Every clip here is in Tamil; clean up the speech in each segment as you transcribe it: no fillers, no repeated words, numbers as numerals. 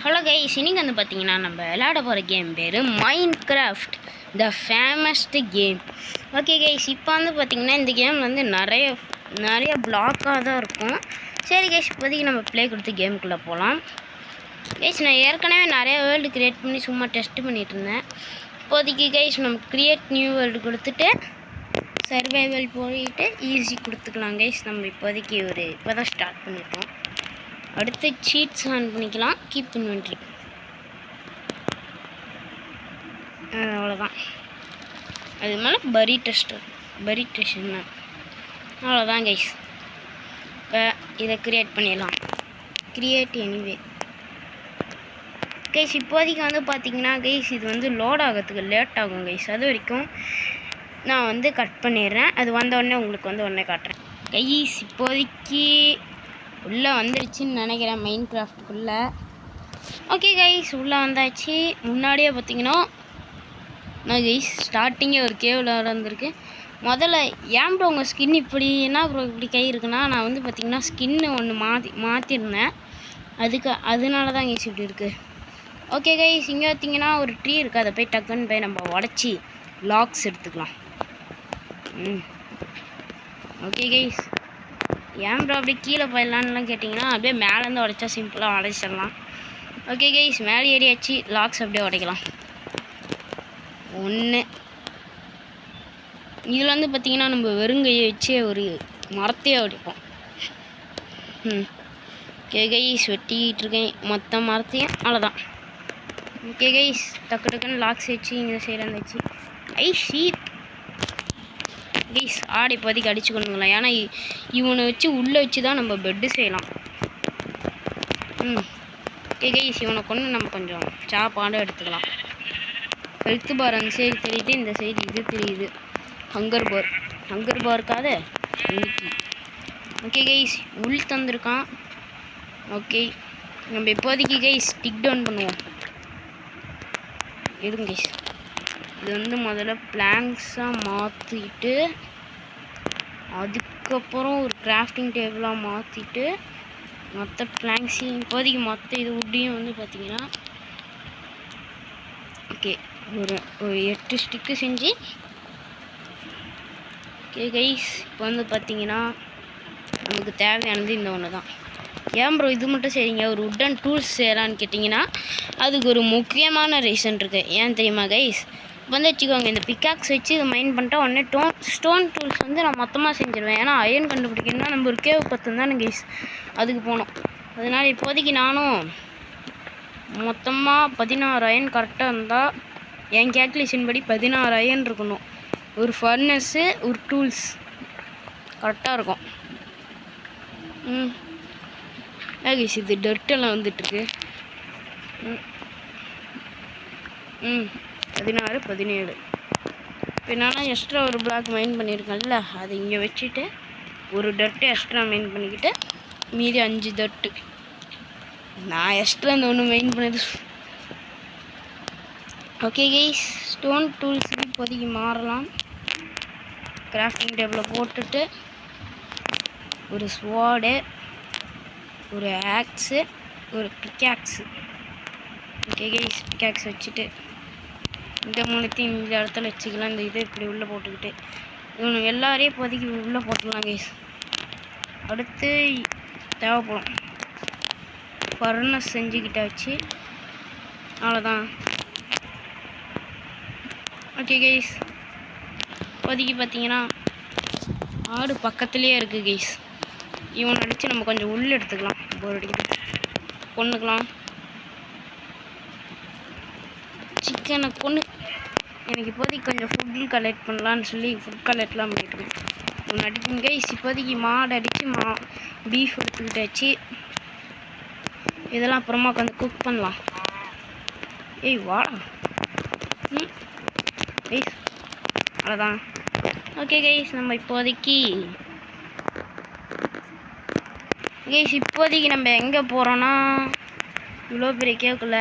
ஹலோ கைஸ், இன்னைக்கு வந்து பார்த்தீங்கன்னா நம்ம விளையாட போகிற கேம் பேர் மைன்கிராஃப்ட் த ஃபேமஸ்ட் கேம். ஓகே கைஸ், இப்போ வந்து பார்த்தீங்கன்னா இந்த கேம் வந்து நிறைய பிளாக்காக தான் இருக்கும். சரி கைஸ், இப்போதைக்கு நம்ம ப்ளே கொடுத்து கேமுக்குள்ளே போகலாம். கைஸ், நான் ஏற்கனவே நிறைய வேர்ல்டு க்ரியேட் பண்ணி சும்மா டெஸ்ட் பண்ணிகிட்டு இருந்தேன். இப்போதைக்கு கைஸ் நம்ம க்ரியேட் நியூ வேர்ல்டு கொடுத்துட்டு சர்வைவல் போயிட்டு ஈஸி கொடுத்துக்கலாம் கைஸ். நம்ம இப்போதைக்கு இப்போ தான் ஸ்டார்ட் பண்ணியிருக்கோம். அடுத்து சீட்ஸ் ஆன் பண்ணிக்கலாம். கீப் இன்வென்ட்ரி, அவ்வளோதான். அது மேலே பரி டெஸ்டர் தான். அவ்வளோதான் கைஸ். இப்போ இதை க்ரியேட் பண்ணிடலாம். Create anyway guys. இப்போதைக்கு வந்து பார்த்தீங்கன்னா கைஸ் இது வந்து லோட் ஆகிறதுக்கு லேட் ஆகும் கைஸ். அது வரைக்கும் நான் வந்து கட் பண்ணிடுறேன். அது வந்தோடனே உங்களுக்கு வந்து உடனே காட்டுறேன் கைஸ். இப்போதைக்கு உள்ளே வந்துடுச்சுன்னு நினைக்கிறேன் மைன்கிராஃப்டுக்குள்ளே. ஓகே கைஸ், உள்ளே வந்தாச்சு. முன்னாடியே பார்த்தீங்கன்னா நான் கைஸ் ஸ்டார்டிங்கே ஒரு கேவில் வந்திருக்கு. முதல்ல ஏன் ப்ரோ உங்கள் ஸ்கின் இப்படி என்ன ப்ரோ இப்படி கை இருக்குன்னா, நான் வந்து பார்த்திங்கன்னா ஸ்கின்னு ஒன்று மாற்றிருந்தேன். அதனால தான் கைஸ் இப்படி இருக்குது. ஓகே கைஸ், இங்கே பார்த்தீங்கன்னா ஒரு ட்ரீ இருக்குது. அதை போய் டக்குன்னு போய் நம்ம உடச்சி லாக்ஸ் எடுத்துக்கலாம். ஓகே கைஸ், ஏன் ப்ரோ அப்படியே கீழே போயிடலான்லாம் கேட்டிங்கன்னா, அப்படியே மேலேருந்து உடைச்சா சிம்பிளாக உடைச்சிடலாம். ஓகே கைஸ், மேலே ஏறியாச்சு. லாக்ஸ் அப்படியே உடைக்கலாம். ஒன்று இதில் வந்து பார்த்திங்கன்னா நம்ம வெறுங்கையை வச்சு ஒரு மரத்தையே உடைப்போம். ஓகே கைஸ், வெட்டிக்கிட்டு இருக்கேன் மொத்த மரத்தையும். அவ்வளோதான். ஓகே கைஸ், டக்குன்னு லாக்ஸ் வச்சு இந்த சைடு வந்துச்சு. ஷீட் கைஸ், ஆடை இப்போதைக்கு அடிச்சு கொண்டுங்களா. ஏன்னா இவனை வச்சு உள்ளே வச்சு தான் நம்ம பெட்டு செய்யலாம். ஓகே கைஸ், இவனை கொண்டு நம்ம கொஞ்சம் சாப்பாடும் எடுத்துக்கலாம். ஹெல்த் பார் அந்த சைடு தெரியுது, இந்த சைடு இது தெரியுது. ஹங்கர் பாருக்காத இன்னைக்கு. ஓகே கைஸ், உள் தந்திருக்கான். ஓகே, நம்ம இப்போதைக்கு கைஸ் டிக் டவுன் பண்ணுவோம். எதுங்க கைஸ், இது வந்து முதல்ல பிளாங்க்ஸாக மாற்றிட்டு அதுக்கப்புறம் ஒரு கிராஃப்டிங் டேபிளாக மாற்றிட்டு மற்ற பிளாங்க்ஸையும் இப்போதைக்கு மற்ற இது உட்டையும் வந்து பார்த்திங்கன்னா ஓகே ஒரு 8 ஸ்டிக்கு செஞ்சு. ஓகே கைஸ், இப்போ வந்து பார்த்திங்கன்னா நமக்கு தேவையானது இந்த ஒன்று தான். ஏன் ப்ரோ இது மட்டும் சரிங்க ஒரு உட்டன் டூல்ஸ் செய்யலான்னு கேட்டிங்கன்னா, அதுக்கு ஒரு முக்கியமான ரீசன் இருக்குது. ஏன் தெரியுமா கைஸ்? வந்து வச்சுக்கோங்க, இந்த பிக்காக்ஸ் வச்சு இதை மைண்ட் பண்ணிட்டா உடனே ஸ்டோன் டூல்ஸ் வந்து நான் மொத்தமாக செஞ்சுருவேன். ஏன்னா அயன் கண்டுபிடிக்கணும்னா நம்ம ஒரு கேவ் 10 தானே கைஸ் அதுக்கு போனோம். அதனால் இப்போதைக்கு நானும் மொத்தமாக 16 அயன் கரெக்டாக இருந்தால் என் கேல்குலேஷன் படி 16 அயன் இருக்கணும். ஒரு ஃபர்னஸ்ஸு ஒரு டூல்ஸ் கரெக்டாக இருக்கும். கைஸ், இது டர்ட்டெல்லாம் வந்துட்டுருக்கு. 16 17 இப்போ நான் எக்ஸ்ட்ரா ஒரு பிளாக் மைன் பண்ணியிருக்கேன்ல, அதை இங்கே வச்சுட்டு ஒரு டர்ட்டு எக்ஸ்ட்ரா மைன் பண்ணிக்கிட்டு மீதி 5 டர்ட்டு நான் எக்ஸ்ட்ரா அந்த ஒன்று மைன் பண்ணது. ஓகே கைஸ், ஸ்டோன் டூல்ஸ் இப்போதைக்கு மாறலாம். கிராஃப்டிங் டேபிளில் போட்டுட்டு ஒரு ஸ்வாடு, ஒரு ஆக்ஸு, ஒரு பிக்காக்ஸு. ஓகே கைஸ், பிக்காக்ஸ் வச்சுட்டு இந்த மூணுத்தையும் இந்த இடத்துல வச்சுக்கலாம். இந்த இதை இப்படி உள்ளே போட்டுக்கிட்டு இவனு எல்லாரையும் இப்போதைக்கு உள்ளே போட்டுடலாம் கைஸ். அடுத்து தேவைப்படும் ஃபர்னஸ் செஞ்சுக்கிட்டாச்சு. அவ்வளோதான். ஓகே கைஸ், இப்போதைக்கு பார்த்தீங்கன்னா ஆடு பக்கத்துலேயே இருக்குது கைஸ். இவனை அடித்து நம்ம கொஞ்சம் உள்ளே எடுத்துக்கலாம். போர் அடிக்கிட்டு கொண்டுக்கலாம். சிக்கனை கொண்டு எனக்கு இப்போதைக்கு கொஞ்சம் ஃபுட்டு கலெக்ட் பண்ணலான்னு சொல்லி ஃபுட் கலெக்ட்லாம் பண்ணிட்டுருக்கேன். ஒன்று அடிக்கும் கைஸ். இப்போதைக்கு மாடு அடித்து பீஃப் எடுத்துக்கிட்டாச்சு. இதெல்லாம் அப்புறமா உட்காந்து குக் பண்ணலாம். வா கைஸ், அவ்வளோதான். ஓகே கைஸ், நம்ம இப்போதைக்கு நம்ம எங்கே போகிறோன்னா இவ்வளோ பெரிய கேட்கல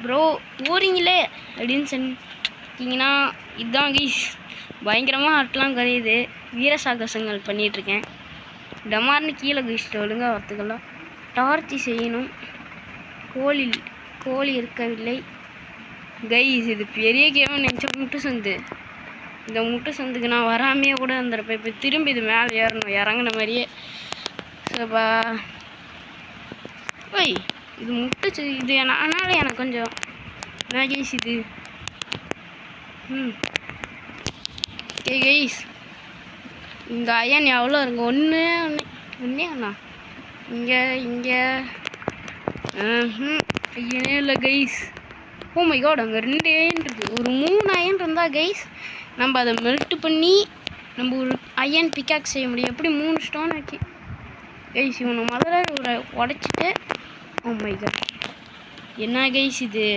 ப்ரோ ஊறிங்களே அப்படின்னு சொன்னீங்கன்னா இதுதான் கைஸ். பயங்கரமாக ஹார்ட்லாம் கரையுது. வீர சாகசங்கள் பண்ணிகிட்ருக்கேன். டமார்னு கீழே கைஸ் ஒழுங்காக வரத்துக்கெல்லாம் டார்ச்சி செய்யணும். கோழி கோழி இருக்கவில்லை கைஸ். இது பெரிய கேம் நினச்ச முட்டு சந்து. இந்த முட்டு சந்துக்கு நான் வராமையே கூட இருந்திருப்பேன். இப்போ திரும்பி இது மேலே ஏறணும் இறங்கின மாதிரியே. சோபா ஓய் இது முட்டுச்சு. இது அதனால் எனக்கு கொஞ்சம் என்ன கைஸ் இது. ஓகே கைஸ், இந்த அயன் எவ்வளோ இருக்கு? ஒன்றே அண்ணா இங்கே ஐயனே இல்லை கைஸ். ஓ மை காட், அங்கே 2 அயன் இருக்குது. ஒரு 3 அயன் இருந்தால் கைஸ் நம்ம அதை மெல்ட் பண்ணி நம்ம ஒரு அயன் பிக்காக் செய்ய முடியும். எப்படி 3 ஸ்டோன் வச்சு கைஸ். இவனை முதல்ல ஒரு உடச்சிட்டு. ஓ மை காட், என்ன கைஸ் இது.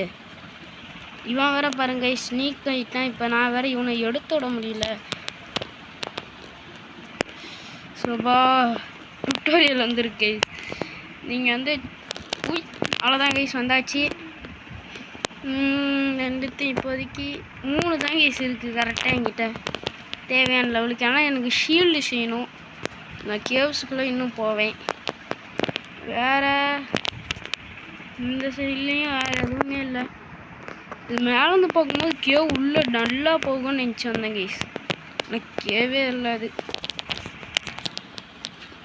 இவன் வேற பாருங்க கைஸ், ஸ்னீக் ஆகிட்டான். இப்போ நான் வேற இவனை எடுத்து விட முடியல. சோபா டுட்டோரியல் வந்துருக்கு கைஸ். நீங்கள் வந்து அவ்வளோதான் கைஸ், வந்தாச்சு. 2 இப்போதைக்கு 3 தான் கைஸ் இருக்குது கரெக்டாக என்கிட்ட தேவையான லெவலுக்கு. ஆனால் எனக்கு ஷீல்டு செய்யணும். நான் கேவ்ஸுக்குள்ளே இன்னும் போவேன். வேறு இந்த சைட்லேயும் வேறு எதுவுமே இல்லை. இது மேலே வந்து பார்க்கும்போது கேவ் உள்ளே நல்லா போகும்னு நினச்சி வந்தேன் கைஸ். ஆனால் கேவே இல்லை. அது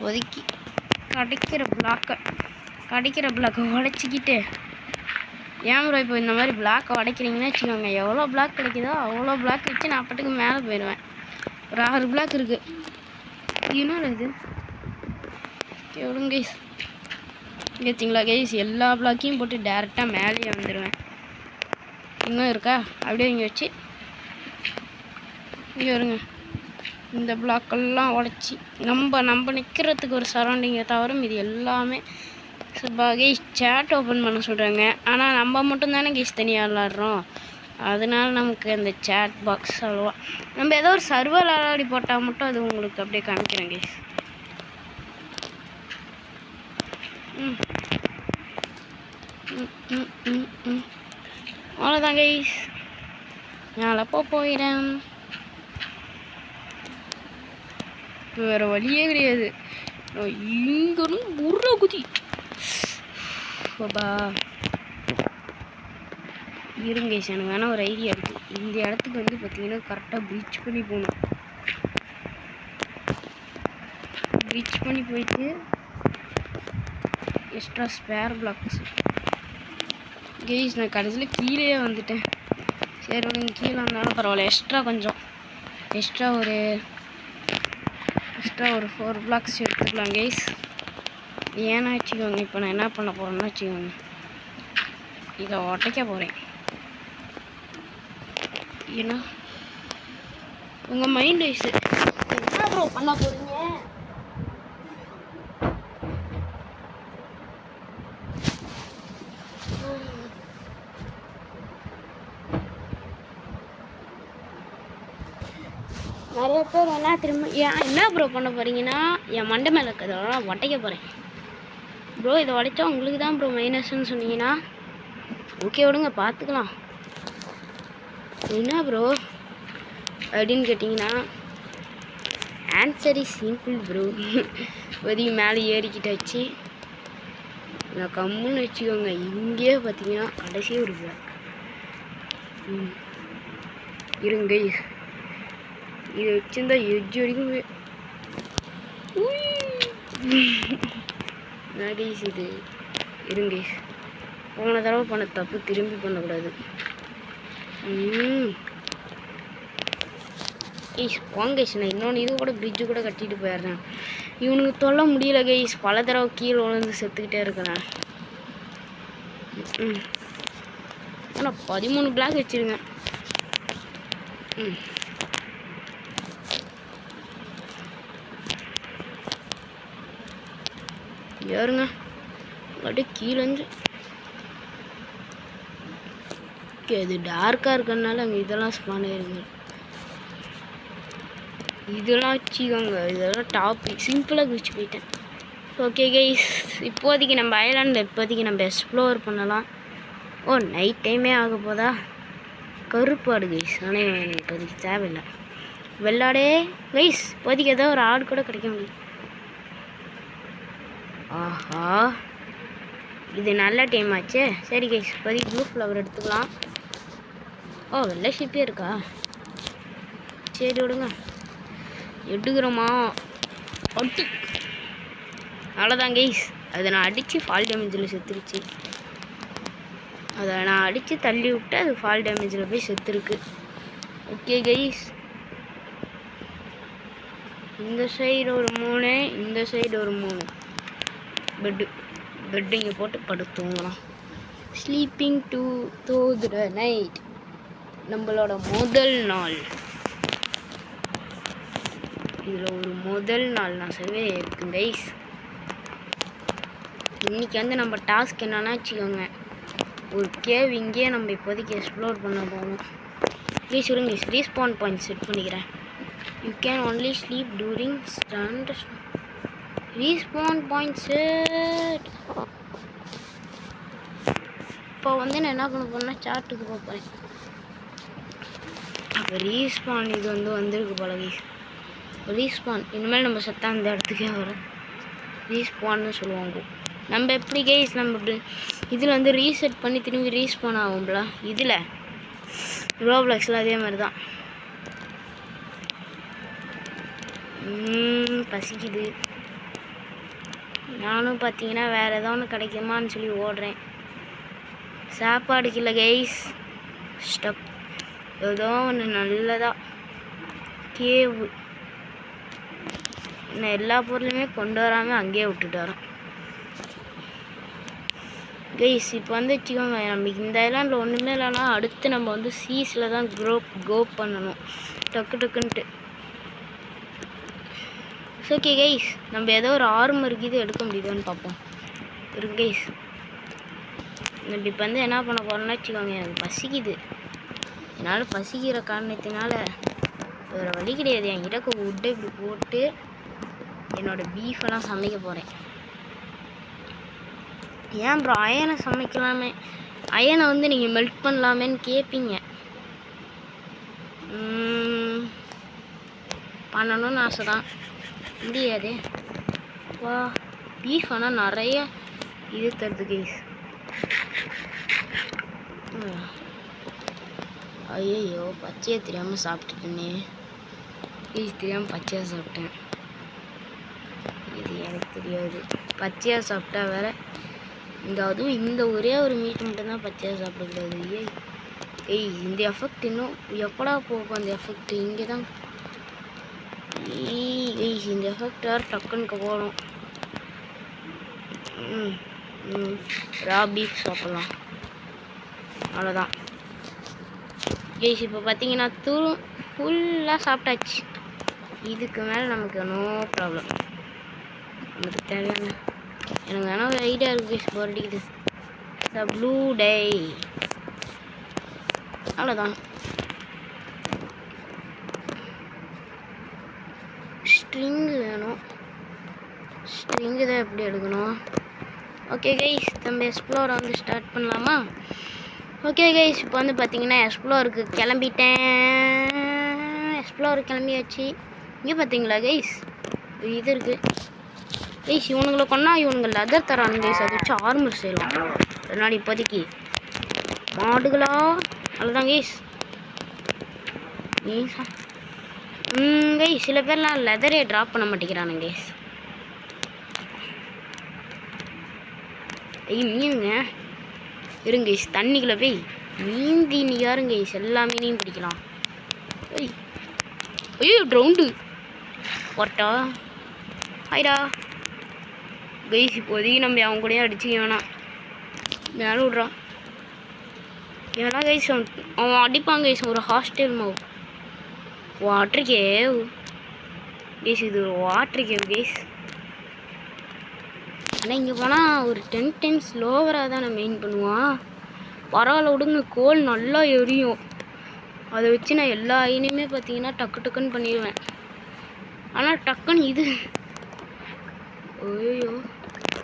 ஒதுக்கி கிடைக்கிற பிளாக்கை உடச்சிக்கிட்டு. ஏன் ப்ரோ இப்போ இந்த மாதிரி பிளாக்கை உடைக்கிறீங்கன்னு வச்சுக்கோங்க, எவ்வளோ பிளாக் கிடைக்குதோ அவ்வளோ பிளாக் வச்சு நான் பாட்டுக்கு மேலே போயிடுவேன். ஒரு 6 பிளாக் இருக்குது. என்னடா இது எவ்வளோங்க கைஸ். கேச்சிங்களா கைஸ், எல்லா பிளாக்கையும் போட்டு டேரெக்டாக மேலேயே வந்துடுவேன். இன்னும் இருக்கா அப்படியே இங்கே வச்சு இங்கே வருங்க. இந்த பிளாக்கெல்லாம் உடச்சி நம்ம நிற்கிறதுக்கு ஒரு சரௌண்டிங்கை தவிர இது எல்லாமே. கைஸ் சேட் ஓப்பன் பண்ண சொல்கிறாங்க. ஆனால் நம்ம மட்டும் தானே கைஸ் தனியாக விளாட்றோம். அதனால நமக்கு அந்த சேட் பாக்ஸ் அவ்வளோவா. நம்ம ஏதோ ஒரு சர்வர் விளையாடி போட்டால் மட்டும் அது உங்களுக்கு அப்படியே காமிக்கிறேன் கைஸ். அவ்வளோதான் கைஸ், நான் அப்போ போயிடறேன். இப்போ வேறு வழியே கிடையாது. இங்கேருந்து புர்ரா குதி பாபா இருங்க கைஸ். எனக்கு வேணால் ஒரு ஐடியா இருக்குது. இந்த இடத்துக்கு வந்து பார்த்தீங்கன்னா கரெக்டாக ப்ரீச் பண்ணி போகணும். ப்ரீச் பண்ணி போயிட்டு எக்ஸ்ட்ரா ஸ்பேர் பிளாக்ஸ் கைஸ். நான் கடைசியில் கீழே வந்துட்டேன். சரி ஒன்று கீழே வந்தாலும் பரவாயில்ல. எக்ஸ்ட்ரா ஒரு 4 பிளாக்ஸ் எடுத்துக்கலாம் கைஸ். ஏன்னா வச்சுக்கோங்க, இப்போ நான் என்ன பண்ண போகிறேன்னா வச்சுக்கோங்க, இதை உடைக்க போகிறேன். ஏன்னா உங்கள் மைண்ட் வைஸு என்ன ப்ரோ பண்ண போகிறீங்க? நிறைய பேர் என்ன ப்ரோ பண்ண போகிறீங்கன்னா, என் மண்டை மேலே இருக்கிறதெல்லாம் உடைக்க போகிறேன் ப்ரோ. இதை உடைச்சா உங்களுக்கு தான் ப்ரோ மைனஸ்ன்னு சொன்னீங்கன்னா ஓகே விடுங்க, பார்த்துக்கலாம். என்ன ப்ரோ அப்படின்னு கேட்டிங்கன்னா ஆன்சர் இஸ் சிம்பிள் ப்ரோ. ஒதுக்கி மேலே ஏறிக்கிட்ட வச்சு நான் கம்முன்னு வச்சுக்கோங்க. இங்கேயே பார்த்தீங்கன்னா கடைசி ஒரு பிளாக் இருங்க. இதை வச்சுருந்தா எஜ்ஜு வரைக்கும் கைஸ். இது இருங்க, போன தடவை பண்ண தப்பு திரும்பி பண்ணக்கூடாது. போங்க கைஸ், நான் இன்னொன்று இது கூட பிரிட்ஜு கூட கட்டிட்டு போயிடுறேன். இவனுக்கு தொல்ல முடியல கைஸ். பல தடவை கீழே விழுந்து செத்துக்கிட்டே இருக்கிறேன். ஆனால் 13 பிளாக் வச்சுருங்க. ஏறுங்க அப்படியே கீழேருந்து. இது டார்க்காக இருக்கிறதுனால அங்கே இதெல்லாம் ஸ்பான் ஆயிருங்க. இதெல்லாம் வச்சுக்கோங்க, இதெல்லாம் டாபிக் சிம்பிளாக குதிச்சு போயிட்டேன். ஓகே கைஸ், இப்போதைக்கு நம்ம ஐலாண்டில் நம்ம எக்ஸ்ப்ளோர் பண்ணலாம். ஓ நைட் டைமே ஆக போதா? கருப்பு ஆடு கைஸ். ஆனால் எனக்கு இப்போதைக்கு தேவையில்லை. வெள்ளாடே கைஸ், இப்போதைக்கு ஏதோ ஒரு ஆடு கூட கிடைக்க முடியும். ஆஹா இது நல்ல டைம் ஆச்சு. சரி கைஸ், இப்போதைக்கு ப்ளூ ஃப்ளவர் எடுத்துக்கலாம். ஓ, வெள்ளை ஷிப்பே இருக்கா? சரி விடுங்க, எடுக்கிறோமா? அடி. அவ்வளோதான் கைஸ், அதை நான் அடித்து ஃபால் டேமேஜில் செத்துருச்சு. அதை நான் அடித்து தள்ளி விட்டு அது ஃபால் டேமேஜில் போய் செத்துருக்கு. ஓகே கைஸ், இந்த சைடு ஒரு 3, இந்த சைடு ஒரு 3. பெட்டு இங்கே போட்டு படுத்துங்களாம். ஸ்லீப்பிங் டு த நைட், நம்மளோட முதல் நாள். இதில் ஒரு முதல் நாள் நான் சொல்லவே இருக்கு கைஸ். இன்றைக்கி வந்து நம்ம டாஸ்க் என்னன்னா வச்சுக்கோங்க, ஒரு கேவ் இங்கேயே நம்ம இப்போதைக்கு எக்ஸ்ப்ளோர் பண்ண போகணும். ப்ளீஸ் விடுங்க, ரீஸ்பான் பாயிண்ட் செட் பண்ணிக்கிறேன். You can only sleep during stand. Respawn point set. இப்போ வந்து நான் என்ன பண்ண போறேன்னா சார்ட்டுக்கு போகிறேன். அப்போ ரீஸ்பான் இது வந்து வந்திருக்கு பழகி. ரீஸ்பான் இனிமேல் நம்ம செத்தா அந்த இடத்துக்கே வரும். ரீஸ்பான்னு சொல்லுவாங்க. நம்ம எப்படி கைஸ், நம்ம இதில் வந்து ரீசெட் பண்ணி திரும்பி ரீஸ்பான் ஆகும்ல. இதில் ரோப்ளாக்ஸில் அதே மாதிரி தான். பசிக்குது. நானும் பார்த்தீங்கன்னா வேறு ஏதோ ஒன்று கிடைக்குமான்னு சொல்லி ஓடுறேன். சாப்பாடுக்கு இல்லை கைஸ், ஸ்டப் ஏதோ ஒன்று நல்லதா. கேவு நான் எல்லா பொருளுமே கொண்டு வராமல் அங்கேயே விட்டுட்டு வரேன் கைஸ். இப்போ வந்து வச்சுக்கோங்க, நம்ம இந்த ஐலாண்டில் ஒன்றுமே இல்லைனா அடுத்து நம்ம வந்து சீஸில் தான் கோ பண்ணணும் டக்குன்ட்டு. ஓகே கைஸ், நம்ம ஏதோ ஒரு ஆர்மருக்கு இது எடுக்க முடியுதுன்னு பார்ப்போம். இருக்கு கைஸ், நம்ம இப்போ வந்து என்ன பண்ண போகிறோம்னா வச்சுக்கோங்க, எனக்கு பசிக்குது. என்னால் பசிக்கிற காரணத்தினால வேறு வழி கிடையாது. என்கிட்ட உட்டை இப்படி போட்டு என்னோடய பீஃபெல்லாம் சமைக்க போகிறேன். ஏன் ப்ரோ அயனை சமைக்கலாமே, அயனை வந்து நீங்கள் மெல்ட் பண்ணலாமேன்னு கேட்பீங்க. பண்ணணும்னு ஆசை தான், முடியாது. வா, பீஃப் ஆனால் நிறைய இது தருது கைஸ். ஐயோ, பச்சையாக தெரியாமல் சாப்பிட்டுட்டேனே கைஸ், தெரியாமல் பச்சையாக சாப்பிட்டேன். இது எனக்கு தெரியாது, பச்சையாக சாப்பிட்டா வேற இந்த அதுவும் இந்த ஒரே ஒரு மீட் மட்டும்தான் பச்சையாக சாப்பிடக்கூடாது. இந்த எஃபெக்ட் இன்னும் எப்படா போகும் அந்த எஃபெக்ட்? இங்கே தான் இந்த எஃபெக்ட் வேறு டக்குன்னு போகணும். ரா பீஃப் சாப்பிட்லாம், அவ்வளோதான் கைஸ். இப்போ பார்த்தீங்கன்னா ஃபுல்லாக சாப்பிட்டாச்சு. இதுக்கு மேலே நமக்கு நோ ப்ராப்ளம். நமக்கு தேவையான எனக்கு வேணால் ஒரு ஐடியா இருக்குது கைஸ், போர் அடிக்குது. த ப்ளூ டே, அவ்வளோதான். ஸ்ட்ரிங்கு வேணும், ஸ்ட்ரிங்கு தான் எப்படி எடுக்கணும்? ஓகே கைஸ், நம்ம எக்ஸ்ப்ளோரை வந்து ஸ்டார்ட் பண்ணலாமா? ஓகே கைஸ், இப்போ வந்து பார்த்தீங்கன்னா எக்ஸ்ப்ளோருக்கு கிளம்பிட்டேன். எக்ஸ்ப்ளோருக்கு கிளம்பியாச்சு. இங்கே பார்த்தீங்களா கைஸ், இது இருக்குது கைஸ். இவனுங்களை கொண்டா இவனுங்க லெதர் தரானு கைஸ், அதை வச்சு ஆர்மர் செய்யலாம். அதனால் இப்போதைக்கு மாடுகளா அவ்வளோதான் கைஸ். கைஸ் சில பேர்லாம் லெதரே ட்ராப் பண்ண மாட்டேங்கிறானுங்க கைஸ். மீனுங்க இருங்க கைஸ், தண்ணிக்குள்ளே போய் நீந்தி யாருங்க கைஸ், எல்லா மீனையும் பிடிக்கலாம். ஐயோ ட்ரவுண்டு ஒட்டா ஆயிடா கைஸ். இப்போதைக்கு நம்ம அவங்க கூடயும் அடிச்சுக்க வேணாம், மேலே விட்றான். ஏன்னா கைஸ் அவன் அடிப்பாங்க கைஸ். ஒரு ஹாஸ்டல் மாவு வாட்டர் கேவ் கைஸ், இது ஒரு வாட்டர் கேவ் கைஸ். ஆனால் இங்கே போனால் ஒரு 10 times ஸ்லோவராக தான் நான் மெயின் பண்ணுவான். பரவாயில்ல விடுங்க, கோல் நல்லா எரியும். அதை வச்சு நான் எல்லா ஐனையுமே பார்த்தீங்கன்னா டக்குன்னு பண்ணிடுவேன். ஆனால் டக்குன்னு இது ஐயோ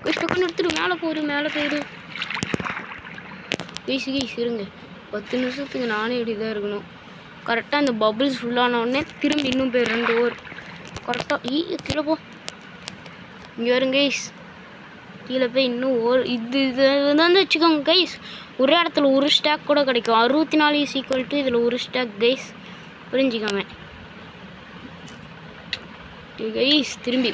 கைஸ், டக்குன்னு எடுத்துட்டு மேலே போயிடு கைஸ். இருங்க 10 நிமிஷத்துக்கு நானே இப்படி தான் இருக்கணும். கரெக்டாக அந்த பபுள்ஸ் ஃபுல்லான உடனே திரும்பி இன்னும் போய் 2 ஓவர் கரெக்டாக கீழே போ. இங்கே வருங்க கைஸ், கீழே போய் இன்னும் இது வந்து வச்சுக்கோங்க கைஸ், ஒரே இடத்துல ஒரு ஸ்டாக் கூட கிடைக்கும். 64 இஸ் ஈக்குவல் டு இதில் ஒரு ஸ்டாக் கைஸ், புரிஞ்சுக்கோங்க கைஸ். திரும்பி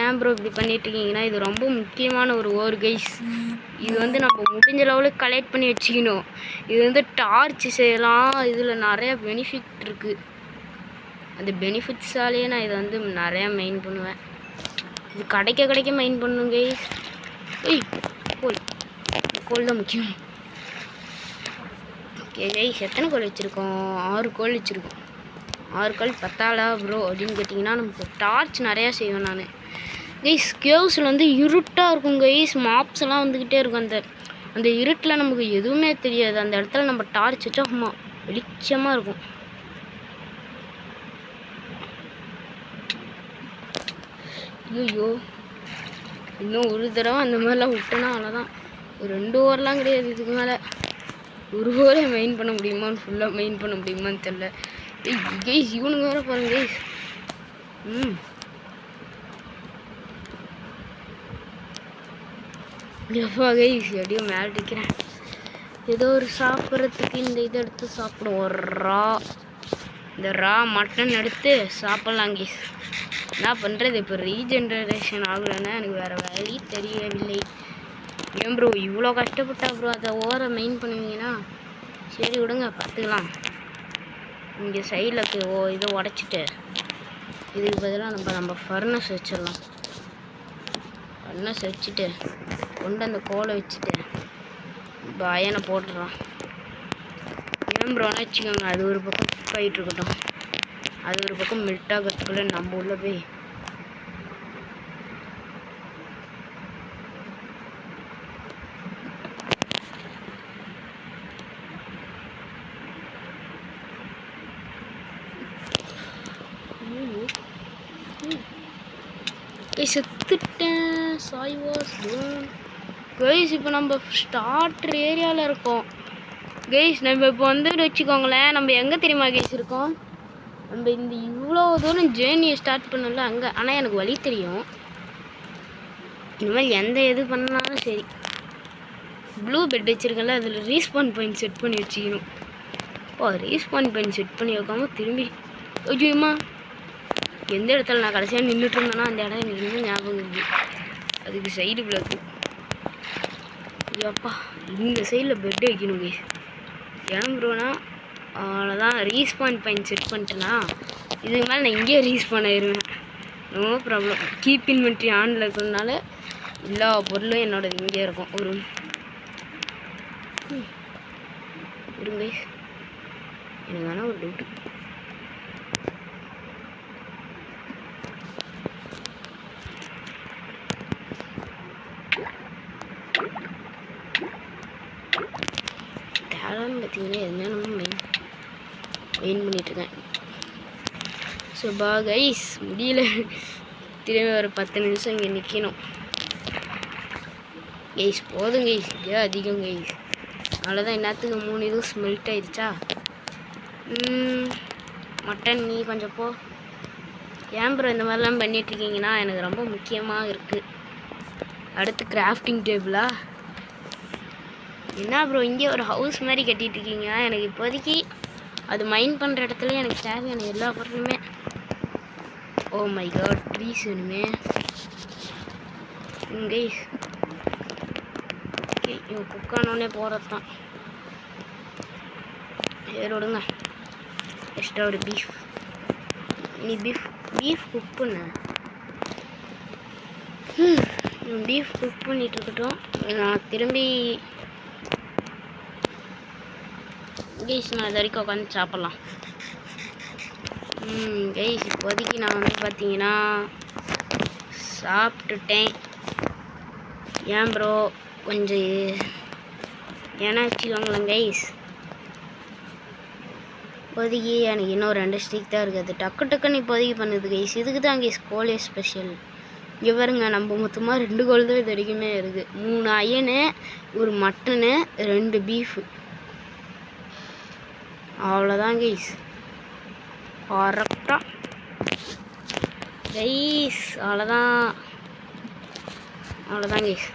ஏன் ப்ரோ இப்படி பண்ணிட்டுருக்கீங்கன்னா, இது ரொம்ப முக்கியமான ஒரு கைஸ். இது வந்து நம்ம முடிஞ்ச லெவலுக்கு கலெக்ட் பண்ணி வச்சுக்கணும். இது வந்து டார்ச் செய்யலாம், இதில் நிறையா பெனிஃபிட் இருக்குது. அந்த பெனிஃபிட்ஸாலேயே நான் இதை வந்து நிறையா மெயின் பண்ணுவேன். இது கிடைக்க மெயின் பண்ணுங்க கைஸ். கோல் தான் முக்கியம். ஓகே கைஸ், எத்தனை கோல் வச்சுருக்கோம்? 6 கோல் வச்சுருக்கோம். 6 கோல் பத்தாளா ப்ரோ அப்படின்னு கேட்டிங்கன்னா, நமக்கு டார்ச் நிறையா செய்வேன் நான் கைஸ். கேவ்ஸில் வந்து இருட்டாக இருக்கும் கைஸ், மாப்ஸ் எல்லாம் வந்துக்கிட்டே இருக்கும். அந்த இருட்டில் நமக்கு எதுவுமே தெரியாது. அந்த இடத்துல நம்ம டார்ச் வச்சா வெளிச்சமாக இருக்கும். ஐயோ, இன்னும் ஒரு தடவை அந்த மாதிரிலாம் விட்டோன்னா அவ்வளோதான். 2 ஓவர்லாம் கிடையாது, இதுக்கு மேலே 1 ஓவரே மெயின் பண்ண முடியுமான்னு, ஃபுல்லாக மெயின் பண்ண முடியுமான்னு தெரில கைஸ். இவனுங்க வேறு பாருங்க கைஸ். எப்பா கைஸ், எப்படியோ மேலே இருக்கிறேன். ஏதோ ஒரு சாப்பிட்றதுக்கு இந்த இதை எடுத்து சாப்பிடுவோம். இந்த மட்டன் எடுத்து சாப்பிட்லாம் கைஸ். என்ன பண்ணுறது, இப்போ ரீஜென்ரேஷன் ஆகலைன்னா எனக்கு வேறு வழி தெரியவில்லை. ஏன் ப்ரோ இவ்வளோ கஷ்டப்பட்டா ப்ரோ அதை ஓவரை மெயின் பண்ணுவீங்கன்னா, சரி விடுங்க பார்த்துக்கலாம். இங்கே சைடில் இதை உடச்சிட்டு இதுக்கு பதிலாக நம்ம ஃபர்னஸ் வச்சிடலாம். ஃபர்னஸ் வச்சுட்டு கொண்டு அந்த கோலை வச்சுட்டு அயனை போட்டுடலாம். ஏன் ப்ரோனா வச்சுக்கோங்க, அது ஒரு பக்கம் குக் ஆகிட்டு இருக்கட்டும். அது ஒரு பக்கம் மெல்ட் ஆகிறதுக்குள்ளே நம்ம உள்ளே போய் செத்துட்டேன். Sai was guys. இப்போ நம்ம ஸ்டார்டர் ஏரியாவில் இருக்கோம் கைஸ். நம்ம இப்போ வந்து வச்சுக்கோங்களேன், நம்ம எங்கே தெரியுமா கைஸ் இருக்கோம்? நம்ம இந்த இவ்வளோ தூரம் ஜேர்னியை ஸ்டார்ட் பண்ணல அங்கே. ஆனால் எனக்கு வழி தெரியும். இனிமேல் எந்த இது பண்ணாலும் சரி, ப்ளூ பெட் வச்சுருக்கல, அதில் ரீஸ்பான் பாயிண்ட் செட் பண்ணி வச்சுக்கணும். ரீஸ்பான் பாயிண்ட் செட் பண்ணி வைக்காமல் திரும்பி ஓகேம்மா எந்த இடத்துல நான் கடைசியாக நின்றுட்டு இருந்தேன்னா அந்த இடம் எனக்கு இன்னும் ஞாபகம் இருக்குது. அதுக்கு சைடு பிளாக்கு. அப்பா இந்த சைடில் பெட் வைக்கணும் கைஸ். ஏன் ப்ரோனா அவ்வளோதான், ரீஸ்பான் பாயிண்ட் செட் பண்ணிட்டேன்னா இதுக்கு மேலே நான் இங்கேயே ரீஸ்பான் ஆயிடுவேன். No problem. கீப் இன்வென்ட்ரி ஆனில் இருக்கிறதுனால எல்லா பொருளும் என்னோடது இங்கே இருக்கும். இருங்க கைஸ், எனக்கு வேணால் ஒரு டவுட்டு. தேவைன்னு பார்த்தீங்கன்னா எதுவுமே நம்ம மெயின் பண்ணிகிட்ருக்கேன். ஸோ கைஸ் முடியல, திரும்பி ஒரு 10 நிமிஷம் இங்கே நிற்கணும் கைஸ். போதும் கைஸ், இதே அதிகம் கைஸ். அவ்வளோதான். என்னத்துக்கு 3 இதுவும் ஸ்மெல்ட் ஆயிடுச்சா? மட்டன் நீ கொஞ்சம் போ. ஏன் ப்ரோ இந்த மாதிரிலாம் பண்ணிகிட்ருக்கீங்கன்னா, எனக்கு ரொம்ப முக்கியமாக இருக்குது. அடுத்து கிராஃப்டிங் டேபிளா? என்ன ப்ரோ இங்கே ஒரு ஹவுஸ் மாதிரி கட்டிகிட்ருக்கீங்க? எனக்கு இப்போதைக்கு அது மைண்ட் பண்ணுற இடத்துல எனக்கு தேவையான எல்லா பொருளுமே. ஓ மை காட், ட்ரீஸ் வேணுமே கைஸ். ஓகே, இவன் குக்கானோடனே போகிறது தான். சரி விடுங்க. எக்ஸ்ட்ரா ஒரு பீஃப். நீ பீஃப் குக் பண்ண. பீஃப் குக் பண்ணிகிட்டு இருக்கட்டும். நான் திரும்பி கைஸ் நான் இது வரைக்கும் உட்காந்து சாப்பிட்லாம். கைஸ் இப்போதைக்கு நான் வந்து பார்த்தீங்கன்னா சாப்பிட்டுட்டேன். ஏன் ப்ரோ கொஞ்சம் ஏன்னா வச்சுக்கோங்களேன் கைஸ், இப்போதைக்கு எனக்கு இன்னும் 2 ஸ்டிக் தான் இருக்குது. டக்குன்னு இப்போதைக்கு பண்ணுது கைஸ். இதுக்கு தான் கைஸ் கோலே ஸ்பெஷல். இங்கே பாருங்க, நம்ம மொத்தமாக 2 கோல் தான் இது வரைக்குமே இருக்குது. 3 அயனு, ஒரு மட்டனு, 2 பீஃபு. அவ்வளோதான் கைஸ். கரெக்டாக கைஸ் அவ்வளோதான் கைஸ்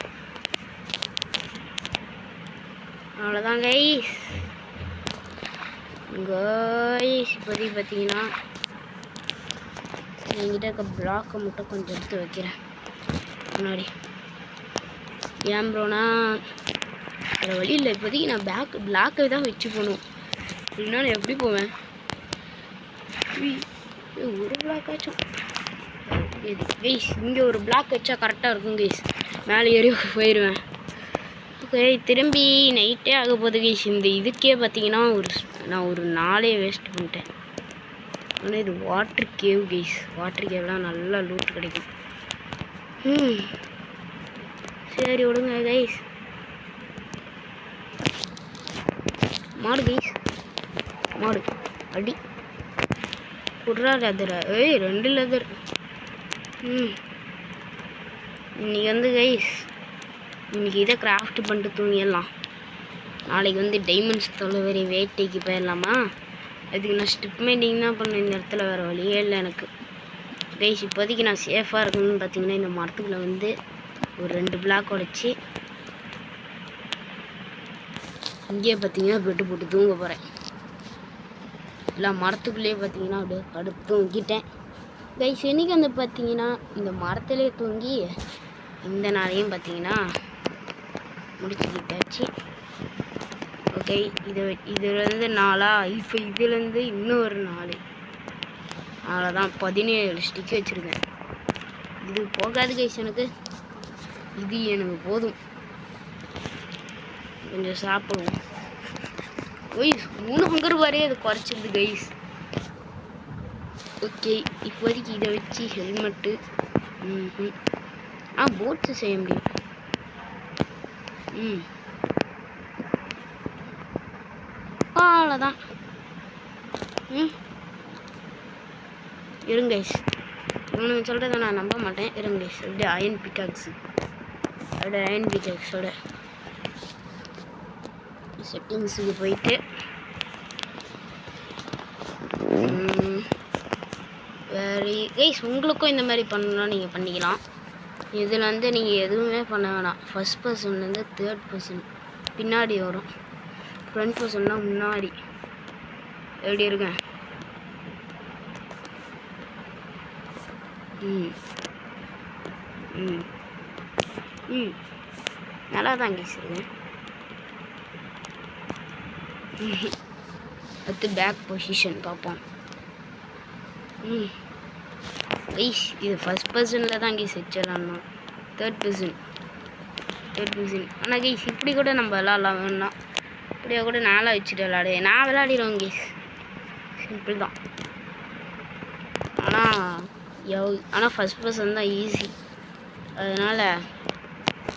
இப்போதைக்கு பார்த்தீங்கன்னா என்கிட்ட இருக்க பிளாக்கை மட்டும் கொஞ்சம் எடுத்து வைக்கிறேன் முன்னாடி. ஏன் ப்ரோனா வேறு வழி இல்லை, இப்போதைக்கு நான் பிளாக்கை தான் வச்சு போகணும், இல்லைன்னா நான் எப்படி போவேன்? ஒரு பிளாக் ஆச்சும் கைஸ், இங்கே ஒரு பிளாக் வச்சா கரெக்டாக இருக்கும் கைஸ், மேலே ஏறி போயிடுவேன். ஓகே, திரும்பி நைட்டே ஆக போகுது கைஸ். இந்த இதுக்கே பார்த்தீங்கன்னா நான் ஒரு நாளே வேஸ்ட் பண்ணிட்டேன். ஆனால் இது வாட்டர் கேவ் கைஸ், வாட்டர் கேவ்லாம் நல்லா லூட் கிடைக்கும். சரி விடுங்க கைஸ். மாடு கைஸ், மாடு அடி குட்ரா லெதரா? 2 லெதர். இன்னைக்கு வந்து கைஸ் இதை கிராஃப்ட் பண்ணிட்டு தூங்கிடலாம். நாளைக்கு வந்து டைமண்ட்ஸ் தொலைவரி வேட்டைக்கு போயிடலாமா? அதுக்கு நான் ஸ்டிப் மைண்டிங் தான் பண்ணேன் இந்த இடத்துல, வேறு வழியே இல்லை எனக்கு கைஸ். இப்போதைக்கு நான் சேஃபாக இருக்கணும்னு பார்த்தீங்கன்னா இந்த மரத்துக்குள்ளே வந்து ஒரு 2 பிளாக் உடைச்சி இங்கேயே பார்த்தீங்கன்னா பெட்டு போட்டு தூங்க போகிறேன். இல்லை மரத்துக்குள்ளேயே பார்த்தீங்கன்னா அப்படியே படுத்து தூங்கிட்டேன் கைஸ். இன்றைக்கி வந்து பார்த்தீங்கன்னா இந்த மரத்துலேயே தூங்கி இந்த நாளையும் பார்த்தீங்கன்னா முடிச்சுக்கிட்டாச்சு. ஓகே, இதுலேருந்து 4 இப்போ இதுலேருந்து இன்னொரு 4, அவ்வளோதான் 17 ஸ்டிக் வச்சுருக்கேன். இது போகாது கைஸ், எனக்கு போதும். கொஞ்சம் சாப்பிடுவோம் கைஸ். 3 ஹங்கர் வரையே அது குறைச்சிருது கைஸ். ஓகே, இப்போதைக்கு இதை வச்சு ஹெல்மெட்டு போட்ஸு செய்ய முடியும். அவ்வளோதான். இருங்க கைஸ், இவனுங்க சொல்கிறத நான் நம்ப மாட்டேன். இருங்க கைஸ், அப்படியே அயன் பிக்காக்ஸோட செட்டிங்ஸுக்கு போயிட்டு வேறு கைஸ் உங்களுக்கும் இந்த மாதிரி பண்ணணும்னா நீங்கள் பண்ணிக்கலாம். இதில் வந்து நீங்கள் எதுவுமே பண்ண வேணாம். ஃபஸ்ட் பர்சன்லேருந்து 3rd பர்சன் பின்னாடி வரும், ஃப்ரண்ட் பர்சன்லாம் முன்னாடி. எப்படி இருக்கேன்? நல்லா தான் கைஸ் இருக்கேன். அடுத்து பேக் பொசிஷன் பார்ப்போம். கைஸ் இது ஃபஸ்ட் பர்சனில் தான் கைஸ் வச்சிடலாம். 3rd person. ஆனால் கைஸ் இப்படி கூட நம்ம விளாட்லாம், வேணும்னா இப்படியா கூட நாளாக வச்சுட்டு நான் விளாடிடுவேன் கைஸ், சிம்பிள் தான். ஆனால் ஃபஸ்ட் பர்சன் தான் ஈஸி, அதனால்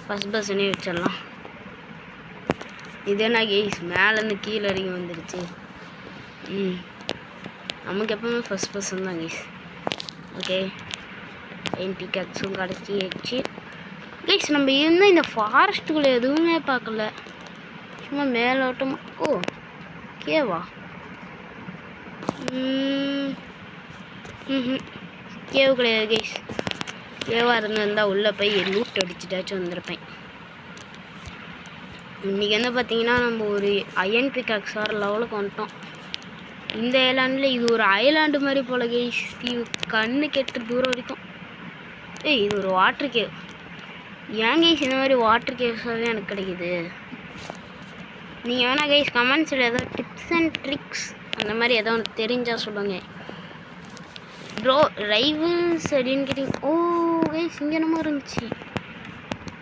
ஃபஸ்ட் பர்சனே வச்சிடலாம். இது என்ன கைஸ் மேலேருந்து கீழே வரைக்கும் வந்துடுச்சு. நமக்கு எப்பவுமே ஃபஸ்ட் பர்சன் தான் கைஸ். ஓகே, பிக்காக்ஸும் கிடச்சிச்சு கைஸ். நம்ம இருந்தால் இந்த ஃபாரஸ்ட்டுக்குள்ளே எதுவுமே பார்க்கல, சும்மா மேலோட்டமாக. ஓ கேவா? கேவு கிடையாது கைஸ். கேவாக இருந்திருந்தால் உள்ளே போய் லூட் அடிச்சுட்டாச்சும் வந்திருப்பேன். இன்றைக்கி வந்து பார்த்தீங்கன்னா நம்ம ஒரு அயன் பிக்காக்ஸ் வேறு லெவலுக்கு வந்துட்டோம். இந்த ஐலாண்டில் இது ஒரு ஐலாண்டு மாதிரி போல கைஸ், கண்ணு கெட்டு தூரம் வரைக்கும். இது ஒரு வாட்டர் கேவ். ஏன் கைஸ் இந்த மாதிரி வாட்டர் கேவ்ஸாகவே எனக்கு கிடைக்குது? நீங்கள் வேணால் கைஸ் கமெண்ட்ஸில் ஏதோ டிப்ஸ் அண்ட் ட்ரிக்ஸ் அந்த மாதிரி ஏதோ ஒன்று தெரிஞ்சால் சொல்லுங்கள் ப்ரோ. ரைவல்ஸ் அப்படின்னு கேட்டிங்க. ஓ கைஸ் இங்கே என்னமோ இருந்துச்சு.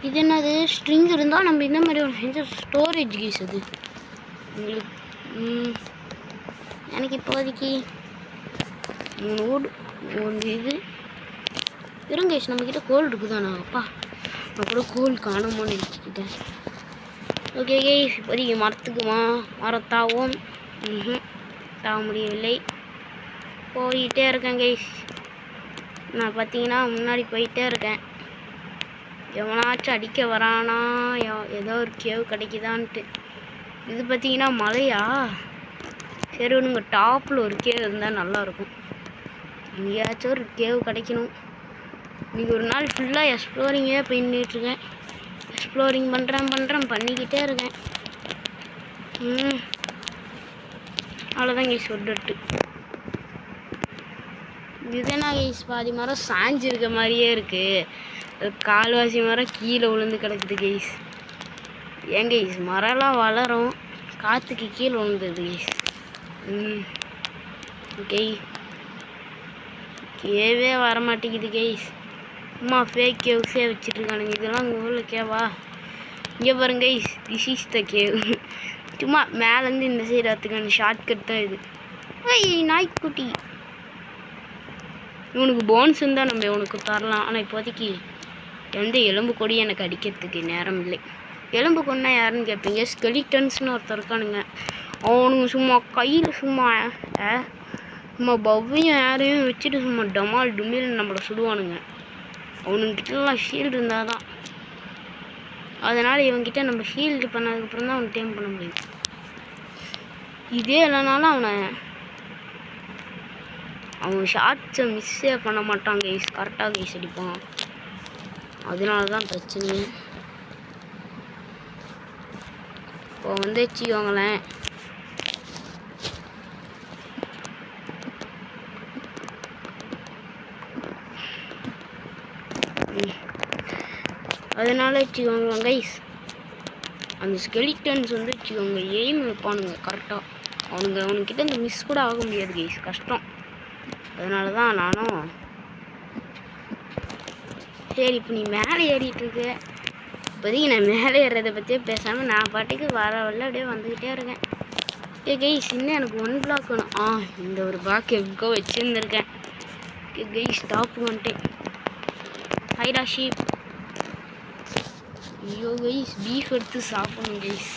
இது என்னது? ஸ்ட்ரிங் இருந்தால் நம்ம இந்த மாதிரி ஒரு செஞ்ச ஸ்டோரேஜ் கைஸ். அது உங்களுக்கு எனக்கு இப்போதைக்கு 3 wood 1 இது இருங்க கைஸ். நம்மக்கிட்ட கோல் இருக்குதாண்ணா? அப்பா நான் கூட கோல் காணுமோன்னு நினச்சிக்கிட்டேன். ஓகே கைஸ், இப்போதைக்கு மரத்தாவும் தாவ முடியவில்லை. போயிட்டே இருக்கேன் கைஸ். நான் பார்த்தீங்கன்னா முன்னாடி போயிட்டே இருக்கேன். எவனாச்சும் அடிக்க வரானா, ஏதோ ஒரு கேவ் கிடைக்குதான்ட்டு. இது பார்த்தீங்கன்னா மலையா? சரி ஒன்றுங்க, டாப்பில் ஒரு கேவ் இருந்தால் நல்லாயிருக்கும். எங்கேயாச்சும் ஒரு கேவ் கிடைக்கணும். இன்றைக்கி ஒரு நாள் ஃபுல்லாக எக்ஸ்ப்ளோரிங்கே பண்ணிட்டுருக்கேன். எக்ஸ்ப்ளோரிங் பண்ணிக்கிட்டே இருக்கேன். அவ்வளோதான் கைஸ் ஒட்டு. இதுனா கைஸ் பாதி மரம் சாஞ்சிருக்க மாதிரியே இருக்குது. கால்வாசி மரம் கீழே விழுந்து கிடக்குது கைஸ். ஏன் கைஸ் மரம்லாம் வளரும், காற்றுக்கு கீழே விழுந்தது கைஸ். ஓகே, கேவே வரமாட்டேங்குது கைஸ். சும்மா ஃபேக் கேவ்ஸே வச்சுட்ருக்கானுங்க. இதெல்லாம் உங்கள் ஊரில் கேவா? இங்கே பாருங்க guys, this is the cave. சும்மா மேலேருந்து இந்த சைடு வரத்துக்கான ஷார்ட்கட் தான் இது. நாய்க்குட்டி இவனுக்கு போன்ஸ் இருந்தால் நம்ம இவனுக்கு தரலாம். ஆனால் இப்போதைக்கு எந்த எலும்பு கொடி எனக்கு அடிக்கிறதுக்கு நேரம் இல்லை. எலும்பு கொண்டா யாருன்னு கேட்பீங்க, ஸ்கெலிட்டன்ஸ்னு ஒருத்தர் இருக்கானுங்க. அவனுங்க சும்மா கையில் சும்மா பவ்வையும் யாரையும் வச்சுட்டு சும்மா டமால் டுமில்னு நம்மளை சுடுவானுங்க. அவனுங்கிட்டலாம் ஷீல்டு இருந்தால் தான். அதனால் இவன்கிட்ட நம்ம ஷீல்டு பண்ணதுக்கப்புறம் தான் அவனை டேம் பண்ண முடியும். இதே இல்லைனாலும் அவன் ஷார்ட்ஸை மிஸ்ஸே பண்ண மாட்டான் கைஸ். கரெக்டாக கைஸ் அடிப்பான். அதனால தான் பிரச்சனை. இப்போ வச்சுக்கோங்களேன், அதனால வச்சுக்கோங்க கைஸ், அந்த ஸ்கெலிட்டன்ஸ் வச்சுக்கோங்க எய்ம் வைப்பானுங்க கரெக்டாக. அவனுக்கிட்ட இந்த மிஸ் கூட ஆக முடியாது கைஸ், கஷ்டம். அதனால தான் நானும் சரி இப்போ நீ மேலே ஏறிட்டுருக்க, இப்போதைக்கு நான் மேலே ஏறுறதை பற்றியே பேசாமல் நான் பாட்டுக்கு வர அப்படியே வந்துக்கிட்டே இருக்கேன். கைஸ் இன்னும் எனக்கு 1 பிளாக் வேணும். இந்த ஒரு பிளாக் எங்கோ வச்சுருந்துருக்கேன். கைஸ் ஸ்டாப் வந்துட்டேன். ஹைடா ஷீப். ஐயோ கைஸ் பீஃப் எடுத்து சாப்பிடணும் கைஸ்.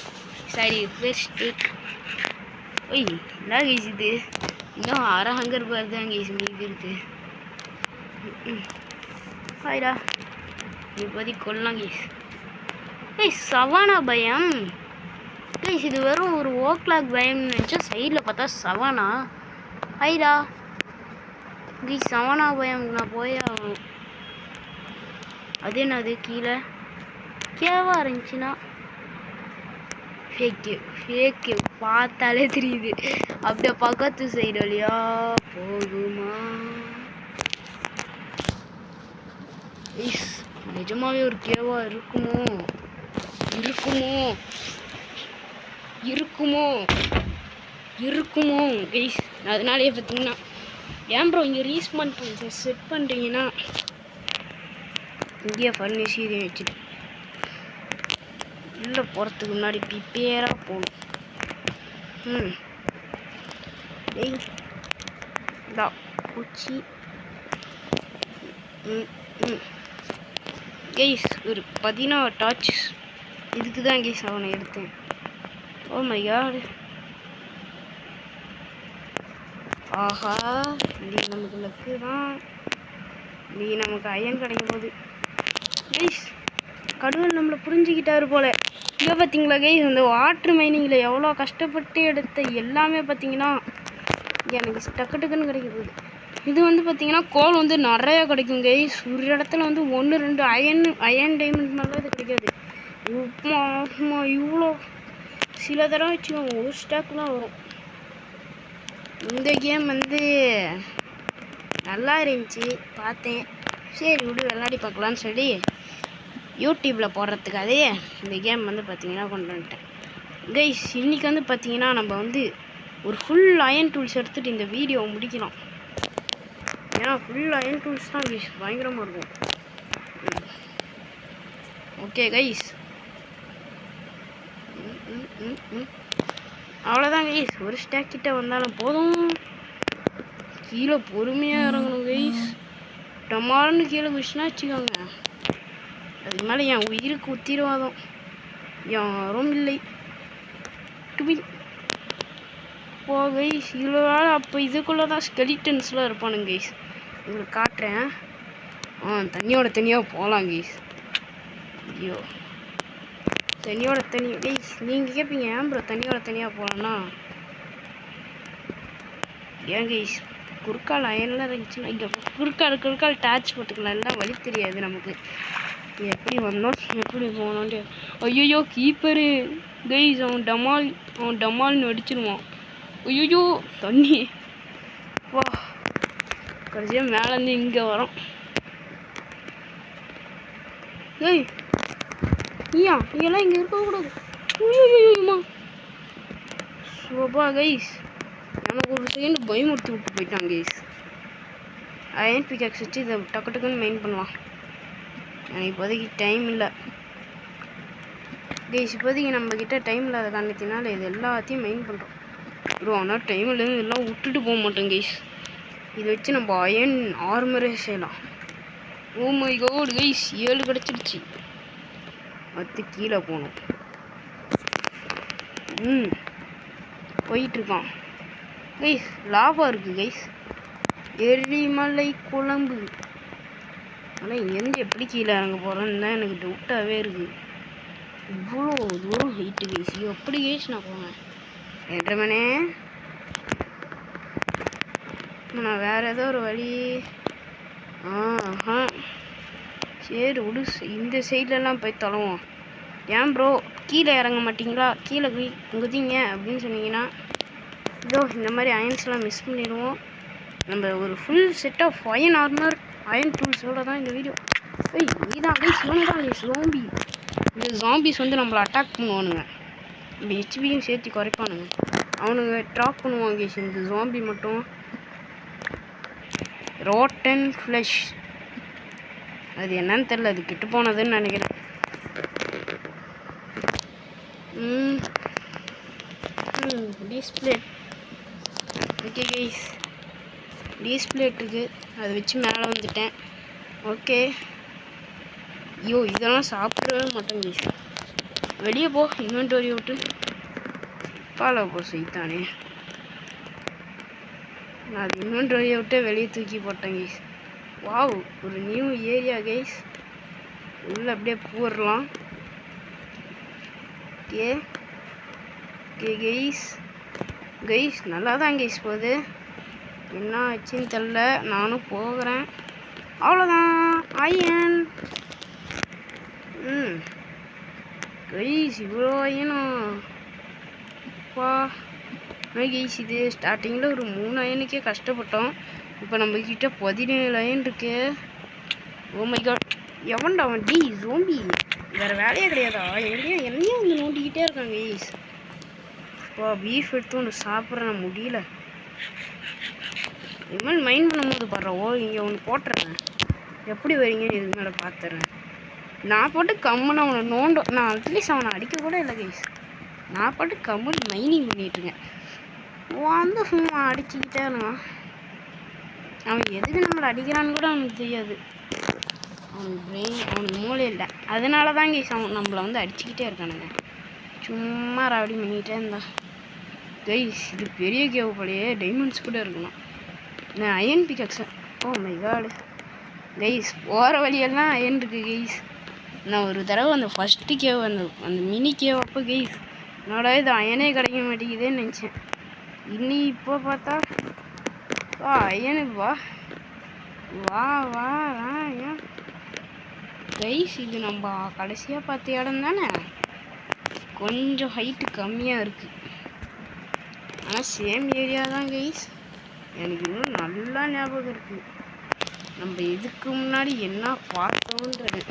சரி பேர் ஸ்டேக். என்ன கைஸ் இது இன்னும் அரை ஹங்கர் பார் தான் கைஸ் மீதி இருக்கு. ஹாய்டா இப்போதைக்கு கொள்ளலாம் கைஸ். சவானா பயம் கைஸ், இது வெறும் ஒரு ஓக்லாக் பயம்னு நினச்சா சைடில் பார்த்தா சவானா. ஹைடா கைஸ் சவானா பயம் நான் போய் ஆகணும். அது என்னது கீழே கேவா இருந்துச்சுன்னா ஃபேக்கு பார்த்தாலே தெரியுது. அப்படியே பக்கத்து சைடு வழியா போகுமா? நிஜமாவே ஒரு கேவா இருக்குமோ? கைஸ் அதனாலே பார்த்தீங்கன்னா ஏன் ப்ரோ இங்கே ரீஸ்பான் செட் பண்ணுறீங்கன்னா இங்கேயே ஃபர்னிஷ் இதை வச்சுட்டு உள்ளே போகிறதுக்கு முன்னாடி ப்ரிப்பேராக போகணும். பூச்சி கைஸ் ஒரு 16 டார்ச்சஸ் இதுக்கு தான் கைஸ் அவனை எடுத்தேன். ஓ மை காட். ஆஹா இன்னைக்கு நமக்கு லக்கு தான். இன்னைக்கு நமக்கு அயன் கிடைக்கும் போது கைஸ் கடவுள் நம்மளை புரிஞ்சுக்கிட்டாரு போல. இங்கே பார்த்தீங்களா கைஸ் இந்த வாட்டர் மைனிங்கில் எவ்வளோ கஷ்டப்பட்டு எடுத்த எல்லாமே பார்த்தீங்கன்னா எனக்கு டக்குன்னு கிடைக்க போகுது. இது பார்த்தீங்கன்னா கோல் நிறையா கிடைக்கும் கைஸ். ஒரு இடத்துல 1 2 அயன் டைமண்ட் மாதிரிலாம் இது கிடைக்காது. இவ்வளோ சில தடவை வச்சுக்கோங்க ஒரு ஸ்டாக்லாம் வரும். இந்த கேம் நல்லா இருந்துச்சு பார்த்தேன். சரி விடு விளையாடி பார்க்கலான்னு சொல்லி யூடியூப்பில் போடுறதுக்காகவே இந்த கேம் பார்த்தீங்கன்னா கொண்டு வந்துட்டேன் கைஸ். இன்றைக்கி பார்த்தீங்கன்னா நம்ம ஒரு ஃபுல் அயன் டூல்ஸ் எடுத்துகிட்டு இந்த வீடியோவை முடிக்கலாம். ஏன்னா ஃபுல் அயன் டூல்ஸ் தான் கைஸ் பயங்கரமாக இருக்கும். ஓகே கைஸ் அவ்வளோதான் கைஸ். ஒரு ஸ்டாக் கிட்ட வந்தாலும் போதும். கீழே பொறுமையாக இறங்கணும் கைஸ். டமால்னு கீழே குச்சினா வச்சுக்கோங்க அதுக்கு மேலே என் உயிருக்கு உத்திரவாதம் யாரும் இல்லை. போ கைஸ் இவ்வளோ நாள் அப்போ இதுக்குள்ளே தான் ஸ்கெலிட்டன்ஸ்லாம் இருப்பானுங்க கைஸ். உங்களுக்கு காட்டுறேன். தண்ணியோட தனியாக போகலாம் கைஸ். ஐயோ தண்ணியோட தனி கைஸ் நீங்கள் கேட்பீங்க ஏன் ப்ரோ தண்ணியோட தனியாக போகலான்னா ஏன் கைஸ் குறுக்கால் அயன்லாம் இருந்துச்சுன்னா இங்கே குறுக்கால் டாச் போட்டுக்கலாம், எல்லாம் வழி தெரியாது நமக்கு. எப்படி வந்தோம் எப்படி போனோன்ட்டு. ஐயோ கீப்பரு கைஸ், அவன் டமால்னு அடிச்சிருவான். ஐயோ தண்ணி வா, கடைசியாக மேலேருந்து இங்கே வரோம். ஏய் நீங்கெல்லாம் இங்கே இருக்கக்கூடாது. ஐயோம்மா சோபா கைஸ், எனக்கு ஒரு செகண்ட் பயமுறுத்தி விட்டு போயிட்டான் கைஸ். அயன் பிக்காக்ஸ் வச்சு இதை டக்குன்னு மெயின் பண்ணலாம். எனக்கு இப்போதைக்கு டைம் இல்லை கைஸ், இப்போதைக்கு நம்மக்கிட்ட டைம் இல்லாத காரணத்தினால இது எல்லாத்தையும் மெயின் பண்ணுறோம் ப்ரோ. ஆனால் டைம்லேருந்து எல்லாம் விட்டுட்டு போக மாட்டோம் கைஸ். இதை வச்சு நம்ம அயன் ஆர்மரே செய்யலாம். ஓ மை காட் கைஸ், 7 கிடச்சிருச்சு. மற்ற கீழே போகணும். போயிட்டுருக்கான் கைஸ். லாபா இருக்குது கைஸ், எரிமலை குழம்பு. ஆனால் இங்கேருந்து எப்படி கீழே இறங்க போகிறோன்னு தான் எனக்கு டவுட்டாகவே இருக்குது. இவ்வளோ தூரம் ஹைட்டு கைஸ், எப்படி கைஸ் நான் போவேன்? என்றமனே நான் வேறு ஏதோ ஒரு வழி. சரி விடு, இந்த சைட்லலாம் போய் தொலைவோம். ஏன் ப்ரோ கீழே இறங்க மாட்டிங்களா? கீழே குதிங்க அப்படின்னு சொன்னீங்கன்னா இதோ இந்த மாதிரி அயன்ஸ்லாம் மிஸ் பண்ணிடுவோம். நம்ம ஒரு full set of iron armour iron டூல்ஸோட தான் இந்த வீடியோ. நீதான் கைஸ், இவனுதான் கைஸ் ஜாம்பி. இந்த ஜாம்பிஸ் வந்து நம்மளை அட்டாக் பண்ணுவானுங்க, இந்த ஹெச்பியும் சேர்த்து குறைப்பானுங்க. அவனுங்க ட்ராப் பண்ணுவாங்க கைஸ். இந்த ஜாம்பி மட்டும் ரோட்டன் ஃப்ளஷ், அது என்னன்னு தெரில, அது கெட்டு போனதுன்னு நினைக்கிறேன். டிஸ்பிளே ஓகே கைஸ், டிஸ்பிளே இருக்குது, அதை வச்சு மேலே வந்துட்டேன். ஓகே ஐயோ இதெல்லாம் சாப்பிடவே மாட்டேன் கைஸ். வெளியே போ, இன்வென்டரி விட்டு பாலை போ செய்தானே. நான் அது இன்வென்டரியை விட்டு வெளியே தூக்கி போட்டேன் கைஸ். வாவ், ஒரு நியூ ஏரியா கைஸ். உள்ளே அப்படியே போடலாம். ஓகே கைஸ் நல்லா தான் கைஸ் போகுது. என்ன ஆச்சுன்னு தெரில, நானும் போகிறேன். அவ்வளோதான் அயன். கைஸ் இவ்வளோ அயனும் அப்பா கைஸ். இது ஸ்டார்டிங்கில் ஒரு 3 அயனுக்கே கஷ்டப்பட்டோம். இப்போ நம்மக்கிட்ட 17 அயன் இருக்கு. ஓ மை காட், எவன்டா அவன்? டி ஜோம்பி, வேறு வேலையே கிடையாதா? என்னையும் வந்து நோண்டிக்கிட்டே இருக்காங்க கைஸ். இப்போ பீஃப் எடுத்து ஒன்று சாப்பிட்றேன், முடியல. இதுமாதிரி மைண்ட் பண்ணும்போது பாடுறோம். இங்கே ஒன்று போட்டுறேன், எப்படி வரீங்கன்னு இதுக்கு மேலே பார்த்துறேன். நான் போட்டு கம்முன்னு அவனை நோண்டும். நான் அட்லீஸ்ட் அவனை அடிக்க கூட இல்லை கைஸ். நான் போட்டு கம்முன்னு மைனிங் பண்ணிட்டுருக்கேன். வந்து சும்மா அடிச்சுக்கிட்டே இருக்கான். அவன் எதுக்கு நம்மளை அடிக்கிறான்னு கூட அவனுக்கு தெரியாது. அவனுக்கு மூளை இல்லை. அதனால தான் கைஸ் அவன் நம்மளை வந்து அடிச்சுக்கிட்டே இருக்கானுங்க. சும்மா ராவடி பண்ணிக்கிட்டே இருந்தா கைஸ். இது பெரிய கேவ் போலையே, டைமண்ட்ஸ் கூட இருக்கணும். நான் iron pickaxe. Oh my god guys, போகிற வழியெல்லாம் அயன் இருக்குது கைஸ். நான் ஒரு தடவை அந்த ஃபஸ்ட்டு கேவ் அந்த மினி கேவ் அப்போ கைஸ் என்னோட இது அயனே கிடைக்க மாட்டேங்குதுன்னு நினச்சேன். இப்போ பார்த்தா அயனுக்கு வா வா வா ஏன் கைஸ், இது நம்ம கடைசியாக பார்த்த இடம் தானே. கொஞ்சம் ஹைட்டு கம்மியாக இருக்குது, ஆனால் சேம் ஏரியா தான் கைஸ். எனக்கு இன்னும் நல்லா ஞாபகம் இருக்குது நம்ம இதுக்கு முன்னாடி என்ன பார்த்தோன்றது.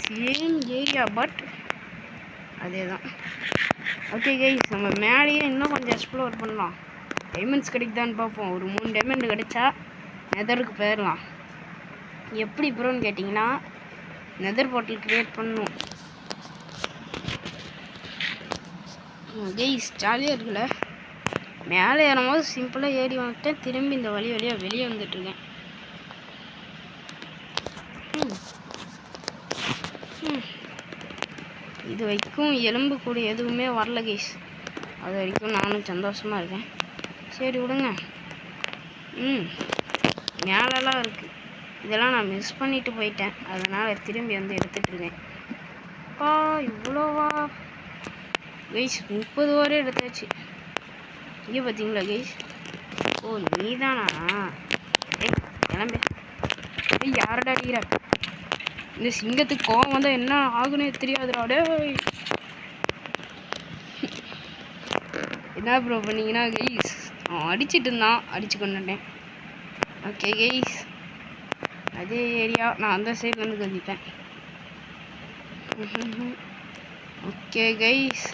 சேம் ஏரியா பட் அதே தான். ஓகே கைஸ், நம்ம மேலேயே இன்னும் கொஞ்சம் எக்ஸ்ப்ளோர் பண்ணலாம். டைமண்ட்ஸ் கிடைக்குதான்னு பார்ப்போம். ஒரு 3 டைமண்ட் கிடைச்சா நெதருக்கு போயிடலாம். எப்படி ப்ரோன்னு கேட்டிங்கன்னா, நெதர் போர்ட்டல் க்ரியேட் பண்ணணும் கைஸ். ஜாலியாக இருக்குல்ல. மேலே ஏறும்போது சிம்பிளாக ஏறி வந்துட்டேன். திரும்பி இந்த வழியாக வெளியே வந்துட்டுருக்கேன். இது வரைக்கும் எலும்பு கூட எதுவுமே வரல கைஸ். அது வரைக்கும் நானும் சந்தோஷமாக இருக்கேன். சரி விடுங்க. மேலெல்லாம் இருக்குது, இதெல்லாம் நான் மிஸ் பண்ணிட்டு போயிட்டேன். அதனால் திரும்பி வந்து எடுத்துகிட்ருக்கேன். இவ்வளோவா கைஸ்? 30 வரை எடுத்தாச்சு. இங்கே பார்த்தீங்களா கைஸ்? ஓ நீதானா? கிளம்பு. யாரடா அடிக்கிற? இந்த சிங்கத்துக்கு கோவம் வந்தால் என்ன ஆகுனே தெரியாதுடா. என்ன ப்ரோ பண்ணீங்கன்னா கைஸ் அவன் அடிச்சிட்டு இருந்தான், அடிச்சு கொண்டுட்டேன். ஓகே கைஸ், அதே ஏரியா, நான் அந்த சைட்லேருந்து கழிப்பேன். Okay guys.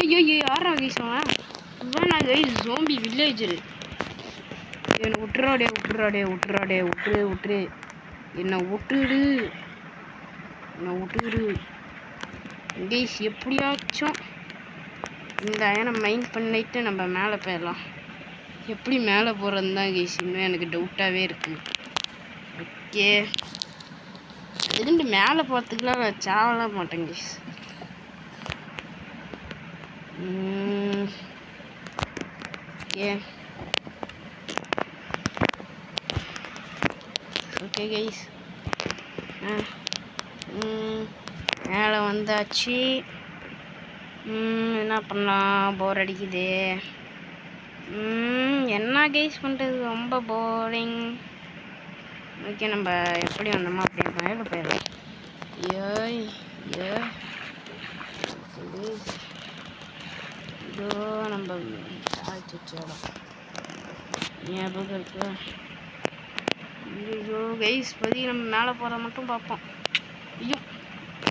ஐயோ யாரா கைஸ் அவன்? இவனா கைஸ் ஜோம்பி வில்லேஜரு. என்னை விட்டுறாடே விட்டுரு என்னை விட்டுடு கைஸ். எப்படியாச்சும் இந்த அயனை மைண்ட் பண்ணிட்டு நம்ம மேலே போயிடலாம். எப்படி மேலே போகிறது தான் கைஸ் இன்னும் எனக்கு டவுட்டாகவே இருக்குது. ஓகே, இதுண்டு மேலே போகிறதுக்குலாம் நான் சாவலாம் மாட்டேன் கைஸ். ஓகே ஓகே கைஸ், மேலே வந்தாச்சு. என்ன பண்ணலாம்? போர் அடிக்குது. என்ன கைஸ் பண்ணுறது, ரொம்ப போரிங். ஓகே, நம்ம எப்படி வந்தோமோ அப்படியே மேலே போயிடலாம். இதோ நம்ம ஆச்சிச்சோடம் ஞாபகம் இருக்கு. ஐயோ கைஸ், பதி நம்ம மேலே போகிற மட்டும் பார்ப்போம். ஐயோ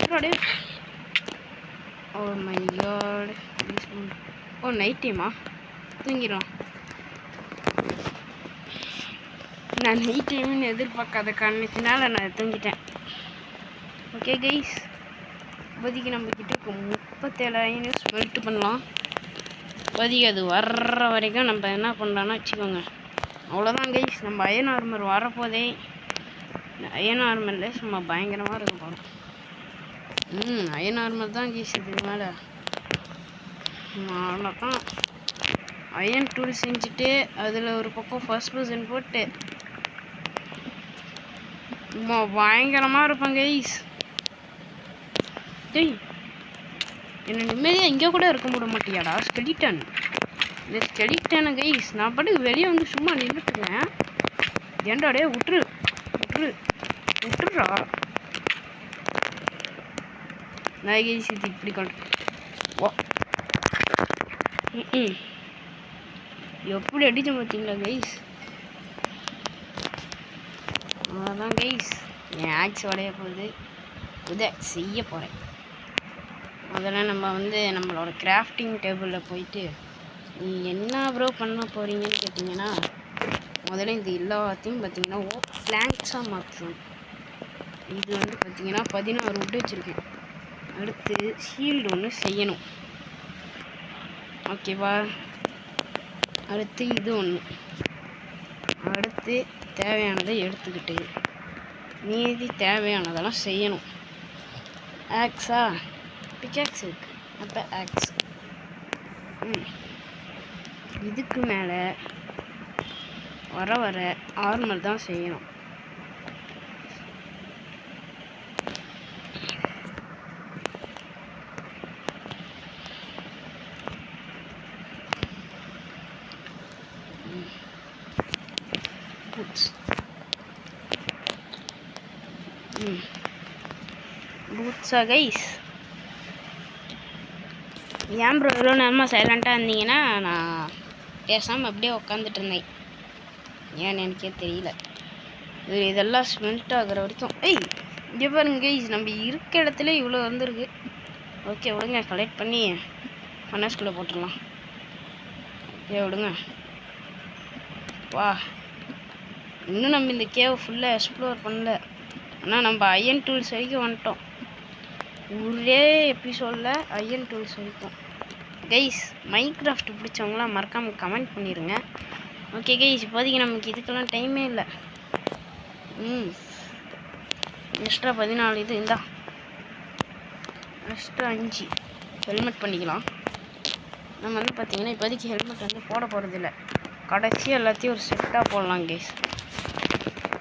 அப்படியே. Oh my god. Oh night டைமா? தூங்கிடும். நான் நைட் டைம்னு எதிர்பார்க்காத காரணத்தினால நான் தூங்கிட்டேன். ஓகே கைஸ், இப்போதைக்கு நம்மக்கிட்ட 37 ஸ்மெல்ட் பண்ணலாம். இப்போதைக்கு அது வர்ற வரைக்கும் நம்ம என்ன பண்ணலான்னு வச்சுக்கோங்க. அவ்வளோதான் கைஸ், நம்ம அயன் ஆர்மர் வரப்போதே. அயன் ஆர்மரில் சும்மா பயங்கரமாக இருக்கும் போகிறோம். அயன் ஆர்மர் தான் கைஸ் இதுக்கு மேலே. அவ்வளோதான். அயன் டூல் செஞ்சுட்டு அதில் ஒரு பக்கம் ஃபர்ஸ்ட் பர்சன் போட்டு பயங்கரமாக இருப்பாங்க கைஸ். என்ன நிம்மதியாக இங்கே கூட இருக்க முடிய மாட்டியாடா ஸ்கெலிட்டன். இந்த ஸ்கெலிட்டனை கைஸ் நான் பாட்டுக்கு வெளியே வந்து சும்மா நின்றுட்டுருக்கேன். ஏண்டாடே விட்டுருடா. நான் கைஸ் இது இப்படி கொண்டு எப்படி அடிச்ச பார்த்தீங்களா கைஸ்? அதான் கைஸ், என் ஆக்ஸ் உடைய போகுது. இதை செய்ய போகிறேன். முதல்ல நம்ம வந்து நம்மளோட கிராஃப்டிங் டேபிளில் போயிட்டு நீ என்ன ப்ரோ பண்ண போகிறீங்கன்னு கேட்டிங்கன்னா, முதல்ல இது எல்லாத்தையும் பார்த்தீங்கன்னா பிளாங்க்ஸாக மாற்றணும். இது வந்து பார்த்தீங்கன்னா 16 wood வச்சுருக்கேன். அடுத்து ஷீல்டு ஒன்று செய்யணும். ஓகேவா? அடுத்து இது ஒன்று. அடுத்து தேவையானதை எடுத்துக்கிட்டு மீதி தேவையானதெல்லாம் செய்யணும். ஆக்ஸா? பிக்காக்ஸ் இருக்கு, அப்போ ஆக்ஸ். இதுக்கு மேலே வர ஆர்மர் தான் செய்யணும். பூட்ஸா கைஸ்? ஏன் ப்ரோ இவ்வளோ நேரமாக சைலண்ட்டாக இருந்தீங்கன்னா, நான் பேசாமல் அப்படியே உட்காந்துட்டு இருந்தேன். ஏன்னு எனக்கே தெரியல. இதெல்லாம் ஸ்மெல்ட் ஆகிற வரைக்கும் இங்கே பாருங்க கைஸ், நம்ம இருக்க இடத்துல இவ்வளோ வந்துருக்கு. ஓகே விடுங்க, கலெக்ட் பண்ணி மனசுக்குள்ளே போட்டுடலாம். ஓகே விடுங்க. வா, இன்னும் நம்ம இந்த கேவ் ஃபுல்லாக எக்ஸ்ப்ளோர் பண்ணல. ஆனால் நம்ம அயன் டூல்ஸ் வரைக்கும் வந்துட்டோம். ஒரே எபிசோடில் அயன் டூல்ஸ் வரைக்கும். கைஸ், மைன்கிராஃப்ட் பிடிச்சவங்களாம் மறக்காமல் கமெண்ட் பண்ணிடுங்க. ஓகே கைஸ், இப்போதைக்கு நமக்கு இதுக்கெல்லாம் டைமே இல்லை. எக்ஸ்ட்ரா 14 இது இந்தா, எக்ஸ்ட்ரா 5 ஹெல்மெட் பண்ணிக்கலாம். நம்ம வந்து பார்த்திங்கன்னா இப்போதைக்கு ஹெல்மெட் வந்து போட போகிறதில்ல. கடைசியாக எல்லாத்தையும் ஒரு செட்டாக போடலாம் கைஸ்.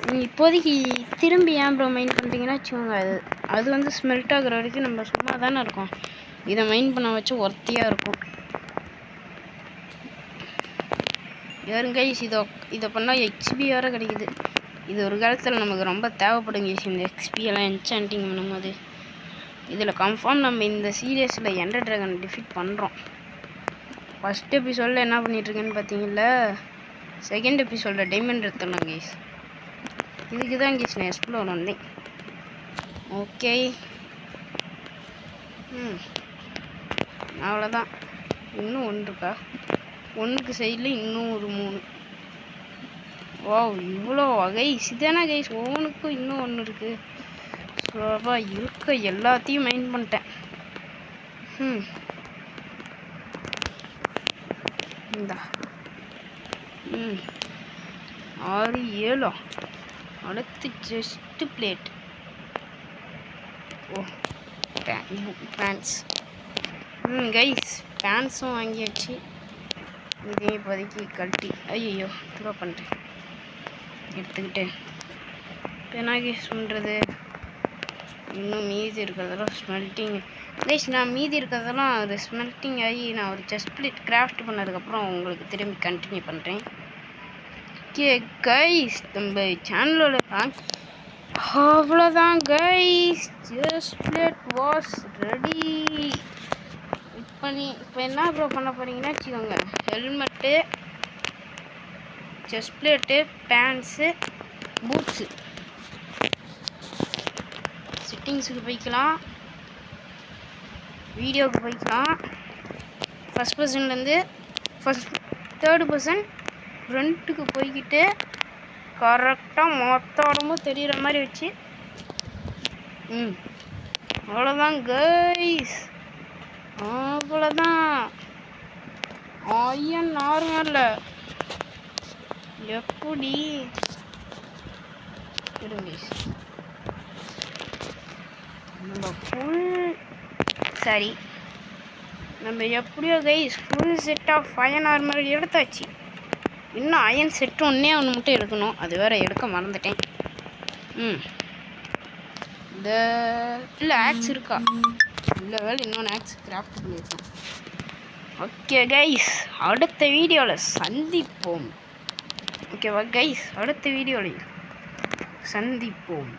நீங்கள் இப்போதைக்கு திரும்பி ஏன் ப்ரோ மைண்ட் பண்ணுறீங்கன்னா வச்சுக்கோங்க, அது வந்து ஸ்மெல்ட் ஆகிற வரைக்கும் நம்ம சும்மா தானே இருக்கோம். இதை மைண்ட் பண்ண வச்சு ஒர்த்தியாக இருக்கும். ஏறும் கைஸ். இதை பண்ணால் எக்ஸ்பி வேறு கிடைக்குது. இது ஒரு காலத்தில் நமக்கு ரொம்ப தேவைப்படும் கைஸ். இந்த எக்ஸ்பியெல்லாம் என்சாண்டிங் பண்ணும்போது இதில் கன்ஃபார்ம் நம்ம இந்த சீரியஸில் எண்டர் ட்ராகன் டிஃபீட் பண்ணுறோம். ஃபஸ்ட் எபிசோடில் என்ன பண்ணிகிட்ருக்கேன்னு பார்த்தீங்களா, செகண்ட் எபிசோடில் டைமண்ட் எடுத்துடலாம் கைஸ். இதுக்கு தான் கைஸ் நான் எக்ஸ்ப்ளோர் வந்தேன். ஓகே, அவ்வளோதான். இன்னும் ஒன்று இருக்கா? ஒன்றுக்கு சைடில் இன்னும் ஒரு 3. வாவ், இவ்வளோ கைஸ். இதானே கைஸ், ஒவ்வொன்றுக்கும் இன்னும் ஒன்று இருக்குது. சோபா இருக்க எல்லாத்தையும் மைண்ட் பண்ணிட்டேன். இந்தா 6 7. அடுத்து செஸ்ட் பிளேட். ஓ, பேண்ட்ஸ். கைஸ், பேண்ட்ஸும் வாங்கியாச்சு. இதே இப்போதைக்கு கழட்டி ஐயோ த்ரோ பண்ணுறேன் எடுத்துக்கிட்டு. இப்போ என்ன கைஸ் பண்ணுறது? இன்னும் மீதி இருக்கிறதெல்லாம் ஸ்மெல்ட்டிங் கைஸ். நான் மீதி இருக்கிறதெல்லாம் ஒரு ஸ்மெல்ட்டிங் ஆகி நான் ஒரு செஸ்ட் பிளேட் கிராஃப்ட் பண்ணதுக்கப்புறம் உங்களுக்கு திரும்பி கண்டினியூ பண்ணுறேன். ஓகே கைஸ், நம்ம சேனலோட அவ்வளோதான் guys. Chest plate was ready. இப்போ என்ன ப்ரோ பண்ண போகிறீங்கன்னா வச்சுக்கோங்க, helmet, chest plate, pants, boots. செட்டிங்ஸுக்கு போய்க்கலாம், வீடியோவுக்கு போய்க்கலாம். ஃபஸ்ட் பர்சன்லேருந்து தேர்டு பர்சன் ஃப்ரண்ட்டுக்கு போய்கிட்டு கரெக்டாக மொத்த உடம்பும் தெரிகிற மாதிரி வச்சு. அவ்வளோதான் கைஸ், அவ்வளோதான். ஐயன் நார்மல்ல எப்படி நம்ம நம்ம எப்படியோ guys full set of iron armour எடுத்தாச்சு. இன்னும் அயன் செட்டு ஒன்று மட்டும் எடுக்கணும். அது வேறு எடுக்க மறந்துட்டேன். இல்லை ஆக்ஸ் இருக்கா? இல்லை, வேலை இன்னொன்று ஆக்ஸ் கிராஃப்ட் பண்ணியிருக்கேன். ஓகே கைஸ், அடுத்த வீடியோவில் சந்திப்போம். ஓகேவா கைஸ், அடுத்த வீடியோவில் சந்திப்போம்.